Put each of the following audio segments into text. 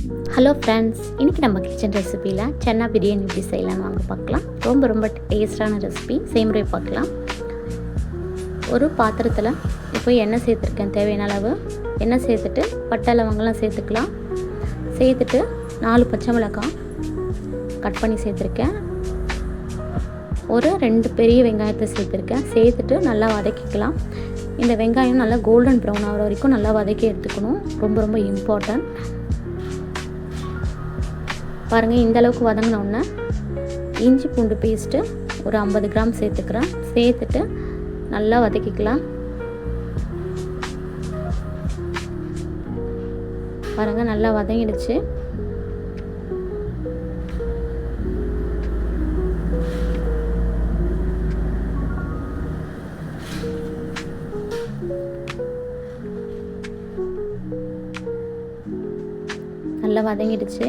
Hello friends, இன்றைக்கி நம்ம kitchen ரெசிப்பியில் chana biryani எப்படி செய்யலான்னு வாங்க பார்க்கலாம். ரொம்ப டேஸ்டான ரெசிபி. செய்முறை பார்க்கலாம். ஒரு பாத்திரத்தில் இப்போ எண்ணெய் சேர்த்துருக்கேன். தேவையான அளவு எண்ணெய் சேர்த்துட்டு பட்டை லவங்கெல்லாம் சேர்த்துக்கலாம். சேர்த்துட்டு 4 பச்சை மிளகாய் கட் பண்ணி சேர்த்துருக்கேன். ஒரு 2 பெரிய வெங்காயத்தை சேர்த்துருக்கேன். சேர்த்துட்டு நல்லா வதக்கிக்கலாம். இந்த வெங்காயம் நல்லா கோல்டன் ப்ரௌன் ஆகிற வரைக்கும் நல்லா வதக்கி எடுத்துக்கணும். ரொம்ப இம்பார்ட்டன்ட். பாருங்கள், இந்த அளவுக்கு வதங்கினோடனே இஞ்சி பூண்டு பேஸ்ட்டு ஒரு 50 கிராம் சேர்த்துக்கிறேன். சேர்த்துட்டு நல்லா வதக்கிக்கலாம். பாருங்கள், நல்லா வதங்கிடுச்சு. நல்லா வதங்கிடுச்சு.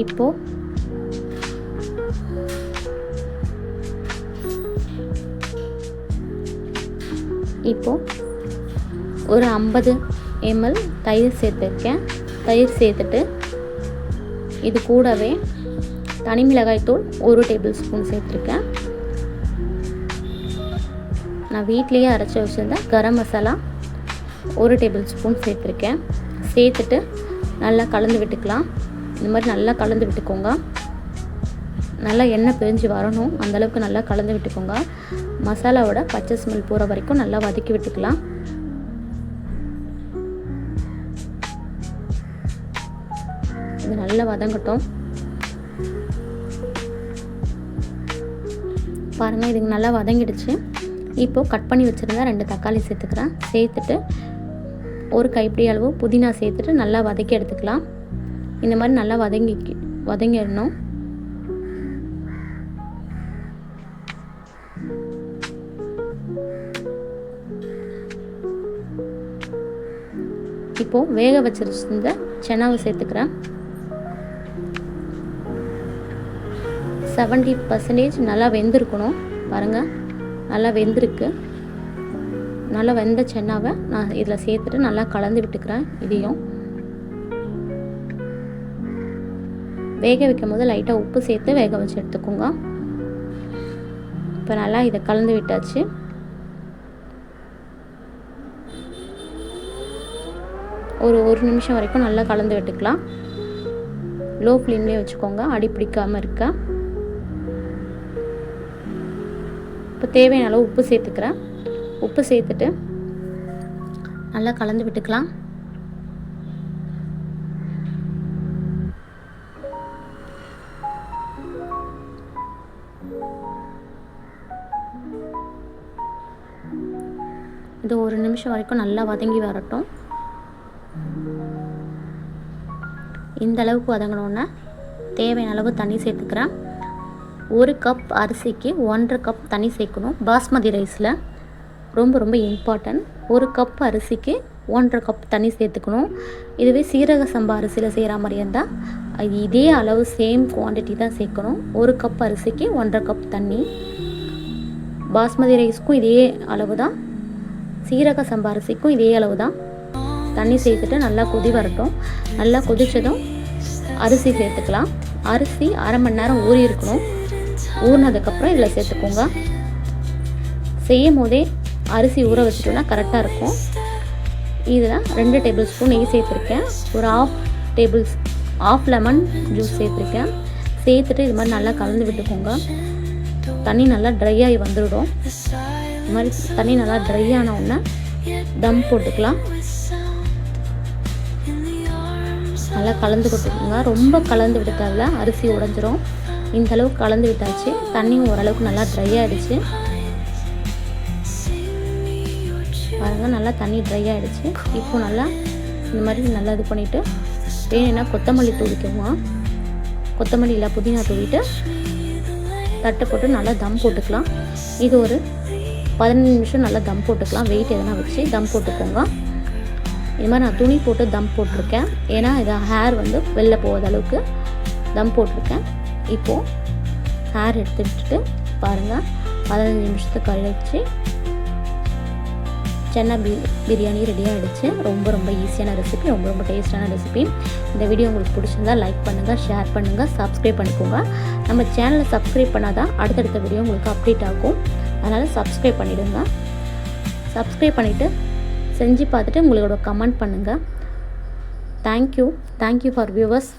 இப்போ ஒரு 50 ml தயிர் சேர்த்துருக்கேன். தயிர் சேர்த்துட்டு இது கூடவே தனி மிளகாய் தூள் 1 டேபிள் ஸ்பூன் சேர்த்துருக்கேன். நான் வீட்லேயே அரைச்சி வச்சுருந்தேன் கரம் மசாலா 1 டேபிள் ஸ்பூன் சேர்த்துருக்கேன். சேர்த்துட்டு நல்லா கலந்து விட்டுக்கலாம். இந்த மாதிரி நல்லா கலந்து விட்டுக்கோங்க. நல்லா எண்ணெய் பிரிஞ்சு வரணும், அந்தளவுக்கு நல்லா கலந்து விட்டுக்கோங்க. மசாலாவோட பச்சை ஸ்மெல் போகிற வரைக்கும் நல்லா வதக்கி விட்டுக்கலாம். இது நல்லா வதங்கட்டும். பாருங்கள், இதுக்கு நல்லா வதங்கிடுச்சு. இப்போது கட் பண்ணி வச்சுருந்தா 2 தக்காளி சேர்த்துக்கிறேன். சேர்த்துட்டு ஒரு கைப்பிடி அளவு புதினா சேர்த்துட்டு நல்லா வதக்கி எடுத்துக்கலாம். இந்த மாதிரி நல்லா வதங்கிடணும். இப்போது வேக வச்சிருந்த சன்னாவை சேர்த்துக்கிறேன். 70% நல்லா வெந்திருக்கணும். பாருங்கள், நல்லா வெந்திருக்கு. நல்லா வெந்த சன்னாவை நான் இதில் சேர்த்துட்டு நல்லா கலந்து விட்டுக்கிறேன். இதையும் வேக வைக்கும் போது லைட்டாக உப்பு சேர்த்து வேக வச்சு எடுத்துக்கோங்க. இப்போ நல்லா இதை கலந்து விட்டாச்சு. ஒரு நிமிஷம் வரைக்கும் நல்லா கலந்து விட்டுக்கலாம். லோ ஃப்ளேம்லேயே வச்சுக்கோங்க, அடி பிடிக்காமல் இருக்க. இப்போ தேவையான அளவு உப்பு சேர்த்துக்கிறேன். உப்பு சேர்த்துட்டு நல்லா கலந்து விட்டுக்கலாம். இது 1 நிமிஷம் வரைக்கும் நல்லா வதங்கி வரட்டும். இந்த அளவுக்கு வதங்கினோன்னே தேவையான அளவு தண்ணி சேர்த்துக்கிறேன். 1 கப் அரிசிக்கு 1.5 கப் தண்ணி சேர்க்கணும். பாஸ்மதி ரைஸில் ரொம்ப இம்பார்ட்டன்ட். 1 கப் அரிசிக்கு 1.5 கப் தண்ணி சேர்த்துக்கணும். இதுவே சீரக சம்பா அரிசியில் செய்கிற மாதிரி இருந்தால் இதே அளவு சேம் குவான்டிட்டி தான் சேர்க்கணும். 1 கப் அரிசிக்கு 1.5 கப் தண்ணி. பாஸ்மதி ரைஸ்க்கும் இதே அளவு தான், சீரக சம்பா அரிசிக்கும் இதே அளவு தான். தண்ணி சேர்த்துட்டு நல்லா கொதி வரட்டும். நல்லா கொதித்ததும் அரிசி சேர்த்துக்கலாம். அரிசி அரை மணி நேரம் ஊறி இருக்கணும். ஊறினதுக்கப்புறம் இதில் சேர்த்துக்கோங்க. செய்யும் போதே அரிசி ஊற வச்சுட்டோன்னா கரெக்டாக இருக்கும். இதில் 2 டேபிள் ஸ்பூன் நெய் சேர்த்துருக்கேன். ஒரு ஆஃப் லெமன் ஜூஸ் சேர்த்துருக்கேன். சேர்த்துட்டு இது மாதிரி நல்லா கலந்து விட்டுக்கோங்க. தண்ணி நல்லா ட்ரை ஆகி வந்துவிடும். இது மாதிரி தண்ணி நல்லா ட்ரை ஆன உடனே தம் போட்டுக்கலாம். நல்லா கலந்து கொடுத்துக்கோங்க. ரொம்ப கலந்து விட்டுட்டால அரிசி உடைஞ்சிரும். இந்த அளவுக்கு கலந்து விட்டாச்சு. தண்ணியும் ஓரளவுக்கு நல்லா ட்ரை ஆகிடுச்சு. பாருங்கள், நல்லா தண்ணி ட்ரை ஆகிடுச்சு. இப்போ நல்லா இந்த மாதிரி நல்லா இது பண்ணிவிட்டு வேணும்னா கொத்தமல்லி தூவிக்கோங்க. கொத்தமல்லி இல்லை புதினா தூவிட்டு தட்டை போட்டு நல்லா தம் போட்டுக்கலாம். இது ஒரு 15 நிமிஷம் நல்லா தம் போட்டுக்கலாம். வெயிட் எதனா வச்சு தம் போட்டுக்கோங்க. இது மாதிரி நான் துணி போட்டு தம் போட்டிருக்கேன். ஏன்னா இதை ஹேர் வெளில போகாத அளவுக்கு தம் போட்டிருக்கேன். இப்போது ஹேர் எடுத்து விட்டுட்டு பாருங்கள், 15 நிமிஷத்துக்கு கழிச்சு சென்னா பிரியாணி ரெடி ஆகிடுச்சு. ரொம்ப ஈஸியான ரெசிபி, ரொம்ப டேஸ்டான ரெசிபி. இந்த வீடியோ உங்களுக்கு பிடிச்சிருந்தா லைக் பண்ணுங்கள், ஷேர் பண்ணுங்கள், சப்ஸ்கிரைப் பண்ணிக்கோங்க. நம்ம சேனலை சப்ஸ்கிரைப் பண்ணால் தான் அடுத்தடுத்த வீடியோ உங்களுக்கு அப்டேட் ஆகும். அதனால் சப்ஸ்கிரைப் பண்ணிவிடுங்க. சப்ஸ்கிரைப் பண்ணிவிட்டு செஞ்சு பார்த்துட்டு உங்களோட கமெண்ட் பண்ணுங்கள். Thank you for viewers.